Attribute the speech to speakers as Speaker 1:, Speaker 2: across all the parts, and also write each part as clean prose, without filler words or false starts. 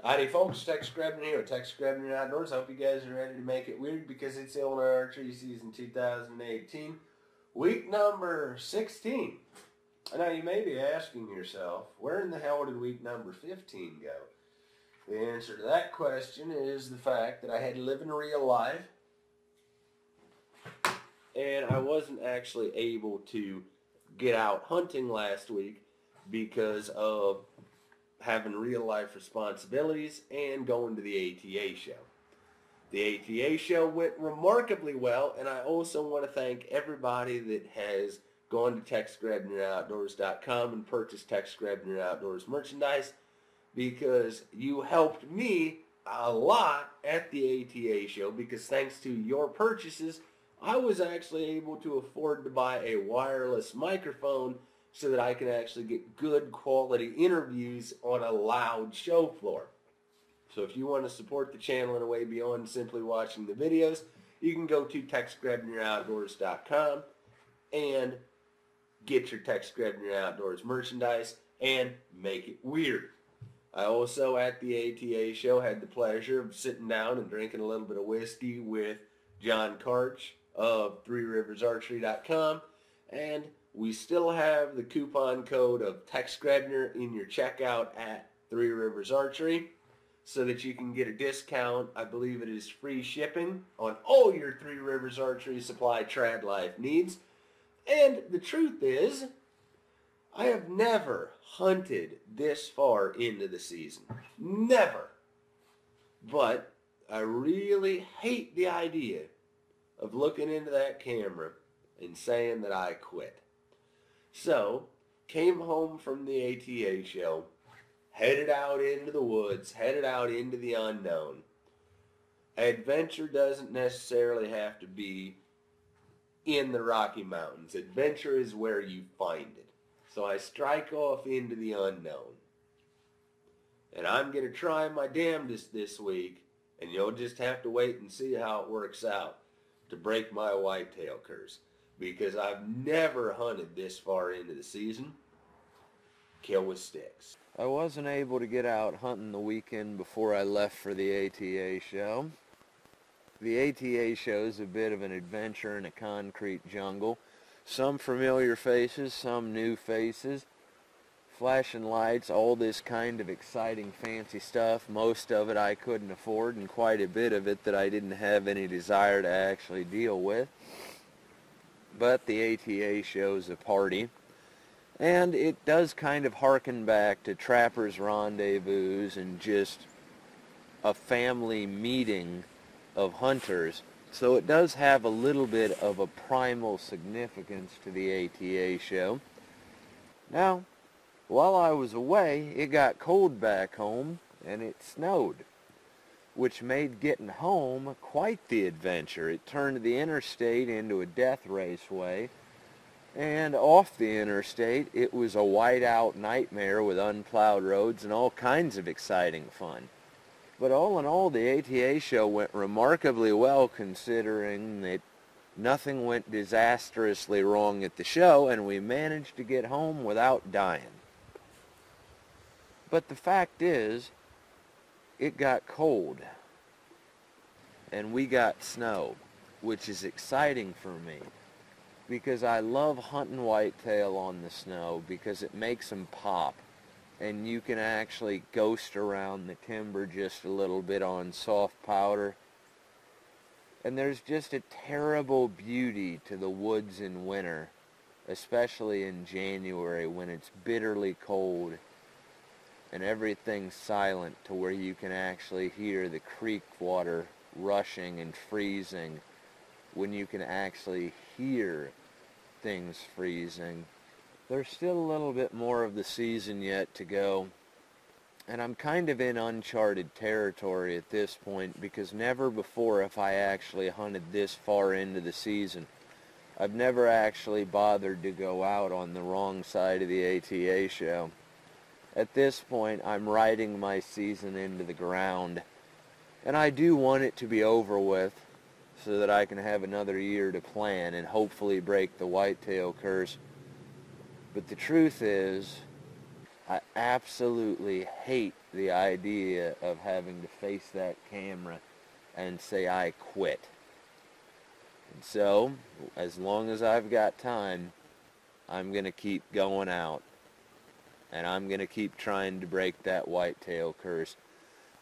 Speaker 1: Howdy folks, Tex Grebner here with Tex Grebner Outdoors. I hope you guys are ready to make it weird because it's Illinois Archery season 2018, week number 16. Now you may be asking yourself, where in the hell did week number 15 go? The answer to that question is the fact that I had to live in real life and I wasn't actually able to get out hunting last week because of having real life responsibilities and going to the ATA show. The ATA show went remarkably well, and I also want to thank everybody that has gone to TexGrebnerOutdoors.com and purchased Tex Grebner Outdoors merchandise, because you helped me a lot at the ATA show, because thanks to your purchases, I was actually able to afford to buy a wireless microphone so that I can actually get good quality interviews on a loud show floor. So if you want to support the channel in a way beyond simply watching the videos, you can go to TexGrebnerOutdoors.com and get your Tex Grebner Outdoors merchandise and make it weird. I also, at the ATA show, had the pleasure of sitting down and drinking a little bit of whiskey with John Karch of ThreeRiversArchery.com, and we still have the coupon code of Tex Grebner in your checkout at Three Rivers Archery so that you can get a discount. I believe it is free shipping on all your Three Rivers Archery Supply trad life needs. And the truth is, I have never hunted this far into the season. Never. But I really hate the idea of looking into that camera and saying that I quit. So, came home from the ATA show, headed out into the woods, headed out into the unknown. Adventure doesn't necessarily have to be in the Rocky Mountains. Adventure is where you find it. So I strike off into the unknown. And I'm going to try my damnedest this week, and you'll just have to wait and see how it works out, to break my whitetail curse. Because I've never hunted this far into the season. Kill with sticks.
Speaker 2: I wasn't able to get out hunting the weekend before I left for the ATA show. The ATA show is a bit of an adventure in a concrete jungle. Some familiar faces, some new faces, flashing lights, all this kind of exciting fancy stuff. Most of it I couldn't afford, and quite a bit of it that I didn't have any desire to actually deal with. But the ATA show's a party, and it does kind of harken back to Trappers' Rendezvous and just a family meeting of hunters. So it does have a little bit of a primal significance to the ATA show. Now, while I was away, it got cold back home and it snowed, which made getting home quite the adventure. It turned the interstate into a death raceway, and off the interstate it was a whiteout nightmare with unplowed roads and all kinds of exciting fun. But all in all, the ATA show went remarkably well, considering that nothing went disastrously wrong at the show and we managed to get home without dying. But the fact is, it got cold, and we got snow, which is exciting for me, because I love hunting whitetail on the snow, because it makes them pop, and you can actually ghost around the timber just a little bit on soft powder, and there's just a terrible beauty to the woods in winter, especially in January when it's bitterly cold and everything's silent, to where you can actually hear the creek water rushing and freezing, when you can actually hear things freezing. There's still a little bit more of the season yet to go, and I'm kind of in uncharted territory at this point, because never before have I actually hunted this far into the season. I've never actually bothered to go out on the wrong side of the ATA show. At this point, I'm riding my season into the ground, and I do want it to be over with so that I can have another year to plan and hopefully break the whitetail curse. But the truth is, I absolutely hate the idea of having to face that camera and say I quit. And so, as long as I've got time, I'm going to keep going out. And I'm going to keep trying to break that whitetail curse.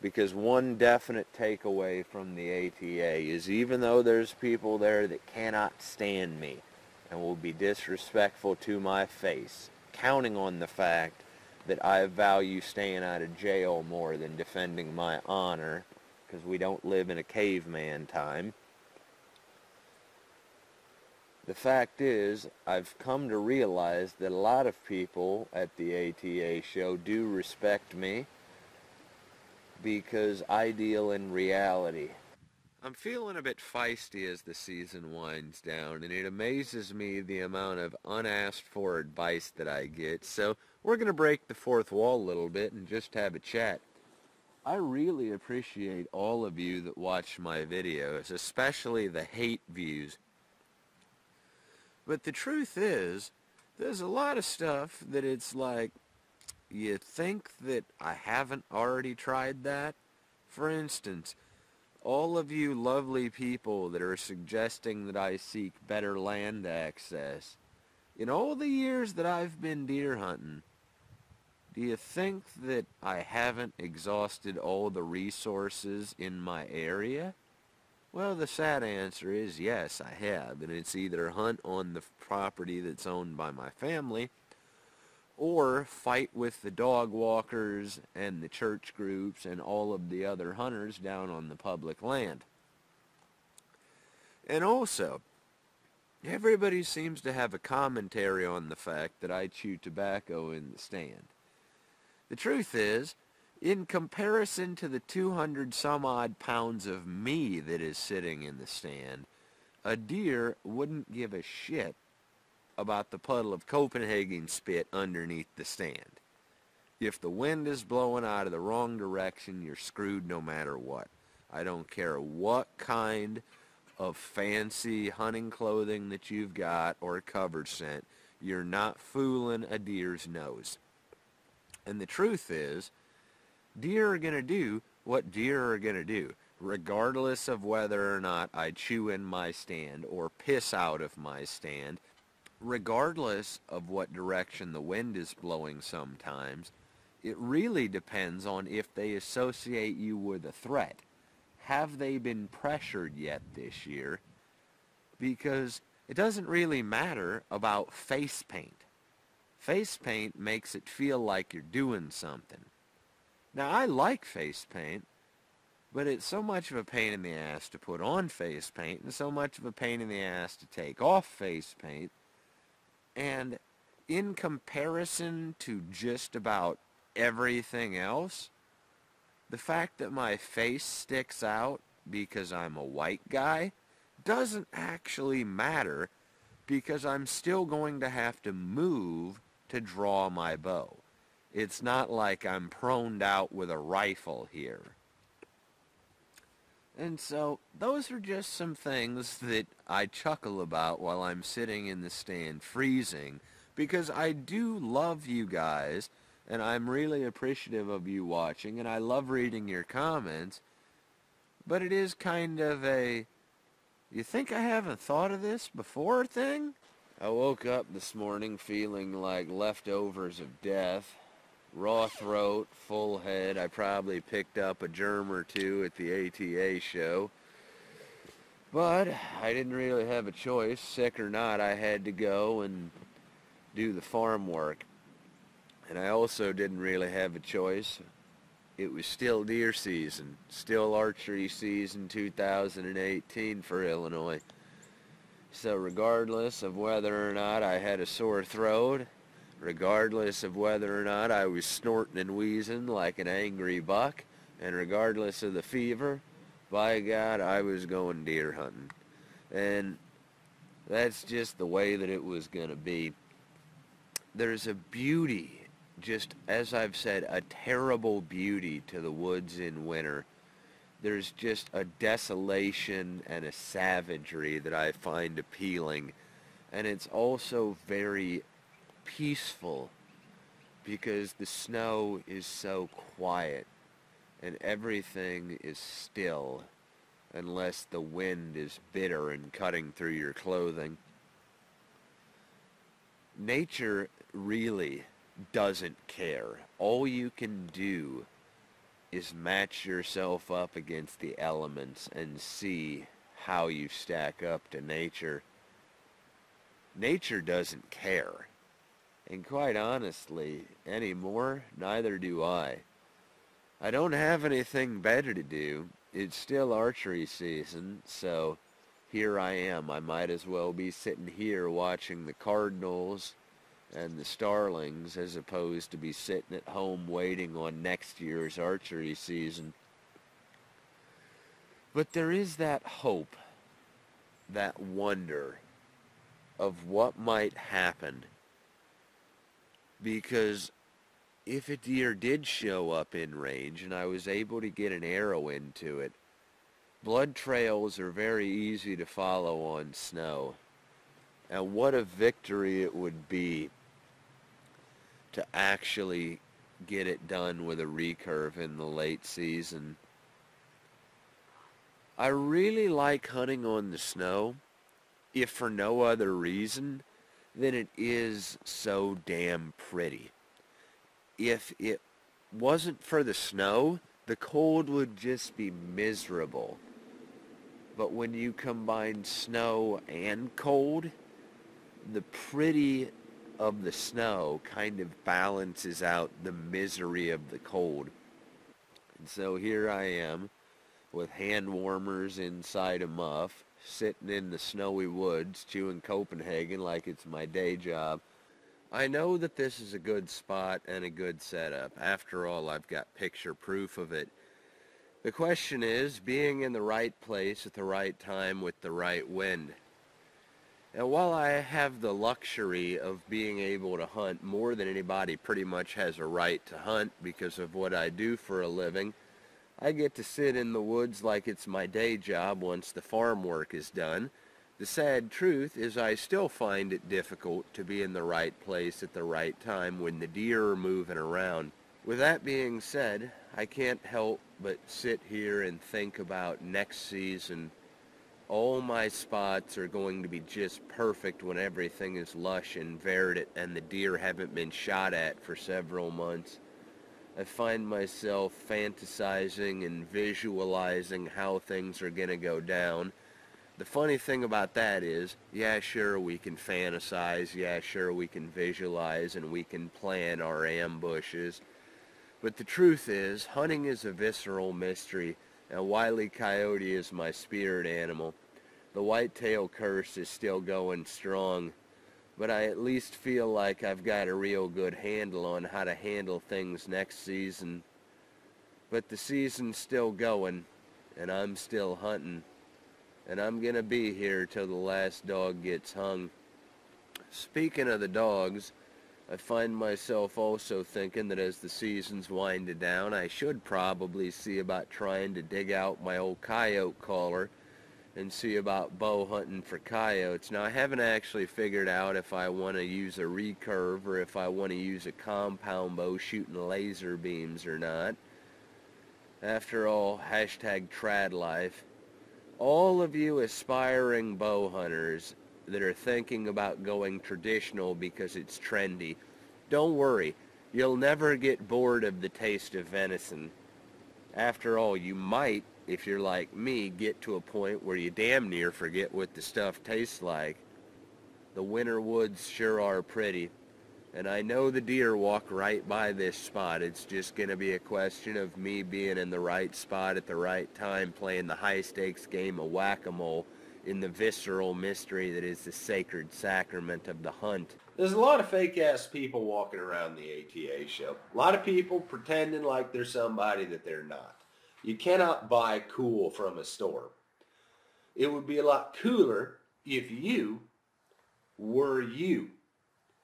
Speaker 2: Because one definite takeaway from the ATA is, even though there's people there that cannot stand me and will be disrespectful to my face, counting on the fact that I value staying out of jail more than defending my honor, because we don't live in a caveman time. The fact is, I've come to realize that a lot of people at the ATA show do respect me because I deal in reality. I'm feeling a bit feisty as the season winds down, and it amazes me the amount of unasked for advice that I get, so we're going to break the fourth wall a little bit and just have a chat. I really appreciate all of you that watch my videos, especially the hate views. But the truth is, there's a lot of stuff that it's like, you think that I haven't already tried that? For instance, all of you lovely people that are suggesting that I seek better land access, in all the years that I've been deer hunting, do you think that I haven't exhausted all the resources in my area? Well, the sad answer is yes, I have, and it's either hunt on the property that's owned by my family, or fight with the dog walkers and the church groups and all of the other hunters down on the public land. And also, everybody seems to have a commentary on the fact that I chew tobacco in the stand. The truth is, in comparison to the 200 some odd pounds of me that is sitting in the stand, a deer wouldn't give a shit about the puddle of Copenhagen spit underneath the stand. If the wind is blowing out of the wrong direction, you're screwed no matter what. I don't care what kind of fancy hunting clothing that you've got or cover scent, you're not fooling a deer's nose. And the truth is, deer are going to do what deer are going to do, regardless of whether or not I chew in my stand or piss out of my stand. Regardless of what direction the wind is blowing sometimes, it really depends on if they associate you with a threat. Have they been pressured yet this year? Because it doesn't really matter about face paint. Face paint makes it feel like you're doing something. Now, I like face paint, but it's so much of a pain in the ass to put on face paint and so much of a pain in the ass to take off face paint. And in comparison to just about everything else, the fact that my face sticks out because I'm a white guy doesn't actually matter, because I'm still going to have to move to draw my bow. It's not like I'm proned out with a rifle here. And so, those are just some things that I chuckle about while I'm sitting in the stand freezing, because I do love you guys, and I'm really appreciative of you watching, and I love reading your comments, but it is kind of a, you think I haven't thought of this before thing? I woke up this morning feeling like leftovers of death. Raw throat, full head. I probably picked up a germ or two at the ATA show. But I didn't really have a choice. Sick or not, I had to go and do the farm work. And I also didn't really have a choice. It was still deer season. Still archery season 2018 for Illinois. So regardless of whether or not I had a sore throat, regardless of whether or not I was snorting and wheezing like an angry buck, and regardless of the fever, by God, I was going deer hunting. And that's just the way that it was going to be. There's a beauty, just as I've said, a terrible beauty to the woods in winter. There's just a desolation and a savagery that I find appealing. And it's also very peaceful because the snow is so quiet and everything is still unless the wind is bitter and cutting through your clothing. Nature really doesn't care. All you can do is match yourself up against the elements and see how you stack up to nature. Nature doesn't care. And quite honestly, anymore, neither do I. I don't have anything better to do. It's still archery season, so here I am. I might as well be sitting here watching the cardinals and the starlings as opposed to be sitting at home waiting on next year's archery season. But there is that hope, that wonder of what might happen, because if a deer did show up in range and I was able to get an arrow into it, blood trails are very easy to follow on snow. And what a victory it would be to actually get it done with a recurve in the late season. I really like hunting on the snow, if for no other reason than it is so damn pretty. If it wasn't for the snow, the cold would just be miserable. But when you combine snow and cold, the pretty of the snow kind of balances out the misery of the cold. And so here I am with hand warmers inside a muff, sitting in the snowy woods chewing Copenhagen like it's my day job. I know that this is a good spot and a good setup. After all, I've got picture proof of it. The question is being in the right place at the right time with the right wind. And while I have the luxury of being able to hunt more than anybody pretty much has a right to hunt because of what I do for a living, I get to sit in the woods like it's my day job once the farm work is done. The sad truth is I still find it difficult to be in the right place at the right time when the deer are moving around. With that being said, I can't help but sit here and think about next season. All my spots are going to be just perfect when everything is lush and verdant and the deer haven't been shot at for several months. I find myself fantasizing and visualizing how things are going to go down. The funny thing about that is, yeah, sure, we can fantasize, yeah, sure, we can visualize, and we can plan our ambushes. But the truth is, hunting is a visceral mystery, and Wile E. Coyote is my spirit animal. The whitetail curse is still going strong, but I at least feel like I've got a real good handle on how to handle things next season. But the season's still going, and I'm still hunting, and I'm gonna be here till the last dog gets hung. Speaking of the dogs, I find myself also thinking that as the season's winding down, I should probably see about trying to dig out my old coyote collar and see about bow hunting for coyotes. Now, I haven't actually figured out if I want to use a recurve or if I want to use a compound bow shooting laser beams or not. After all, hashtag trad life. All of you aspiring bow hunters that are thinking about going traditional because it's trendy, don't worry, you'll never get bored of the taste of venison. After all, you might, if you're like me, get to a point where you damn near forget what the stuff tastes like. The winter woods sure are pretty, and I know the deer walk right by this spot. It's just going to be a question of me being in the right spot at the right time, playing the high-stakes game of whack-a-mole in the visceral mystery that is the sacred sacrament of the hunt.
Speaker 1: There's a lot of fake-ass people walking around the ATA show. A lot of people pretending like they're somebody that they're not. You cannot buy cool from a store. It would be a lot cooler if you were you.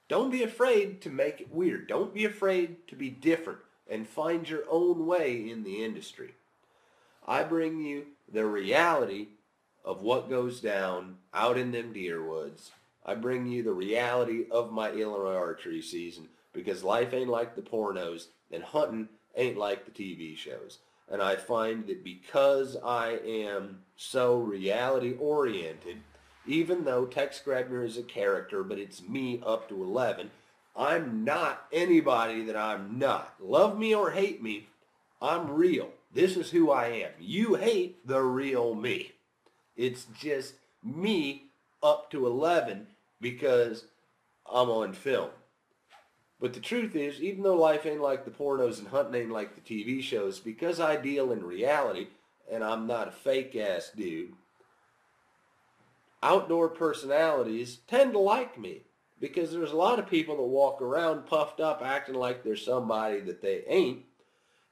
Speaker 1: Don't be afraid to make it weird. Don't be afraid to be different and find your own way in the industry. I bring you the reality of what goes down out in them deer woods. I bring you the reality of my Illinois archery season because life ain't like the pornos and hunting ain't like the TV shows. And I find that because I am so reality oriented, even though Tex Grebner is a character, but it's me up to 11, I'm not anybody that I'm not. Love me or hate me, I'm real. This is who I am. You hate the real me. It's just me up to 11 because I'm on film. But the truth is, even though life ain't like the pornos and hunting ain't like the TV shows, because I deal in reality and I'm not a fake-ass dude, outdoor personalities tend to like me, because there's a lot of people that walk around puffed up acting like they're somebody that they ain't.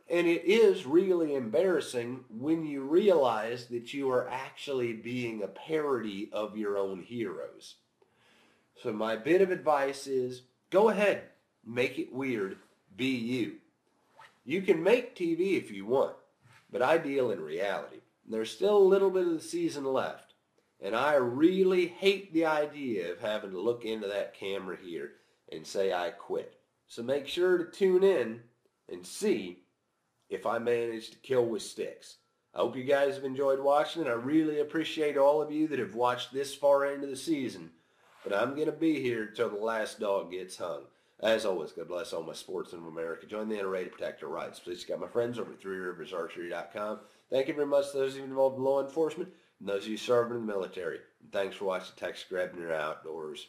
Speaker 1: And it is really embarrassing when you realize that you are actually being a parody of your own heroes. So my bit of advice is, go ahead, make it weird, be you. You can make TV if you want, but I deal in reality. There's still a little bit of the season left, and I really hate the idea of having to look into that camera here and say I quit. So make sure to tune in and see if I manage to kill with sticks. I hope you guys have enjoyed watching, and I really appreciate all of you that have watched this far into the season. But I'm going to be here until the last dog gets hung. As always, God bless all my sportsmen of America. Join the NRA to protect our rights. Please check out my friends over at ThreeRiversArchery.com. Thank you very much to those of you involved in law enforcement and those of you serving in the military. And thanks for watching Tex Grebner Outdoors.